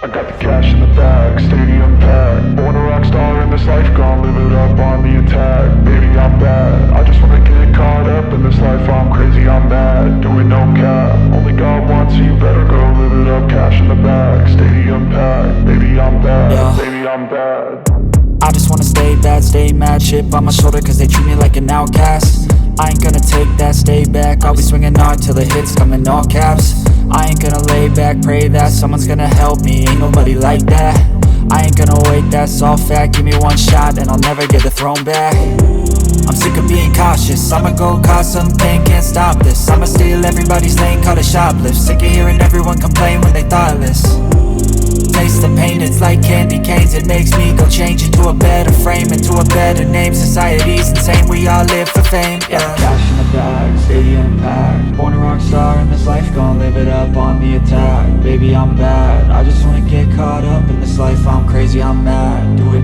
I got the cash in the bag, stadium packed. Born a rock star in this life, gon' live it up on the attack. Baby, I'm bad, I just wanna get caught up in this life. I'm crazy, I'm mad, doing no cap. Only God wants you, better go live it up. Cash in the bag, stadium packed. Baby, I'm bad, Yeah. baby, I'm bad. I just wanna stay bad, stay mad. Chip on my shoulder cause they treat me like an outcast. I ain't gonna take that, stay back. I'll be swinging hard till the hits come in all caps. I ain't gonna lay back, pray that someone's gonna help me. Ain't nobody like that. I ain't gonna wait, that's all fact. Give me one shot and I'll never get the throne back. I'm sick of being cautious, I'ma go cause some pain, can't stop this. I'ma steal everybody's lane, call it shoplift. Sick of hearing everyone complain when they thoughtless. Taste the pain, it's like candy canes. It makes me go change into a better frame, into a better name. Society's insane, we all live for fame, yeah. Cash in the bag, stadium packed. Born a rock star in this life, gon' live it up on the attack. Baby, I'm bad, I just wanna get caught up in this life. I'm crazy, I'm mad.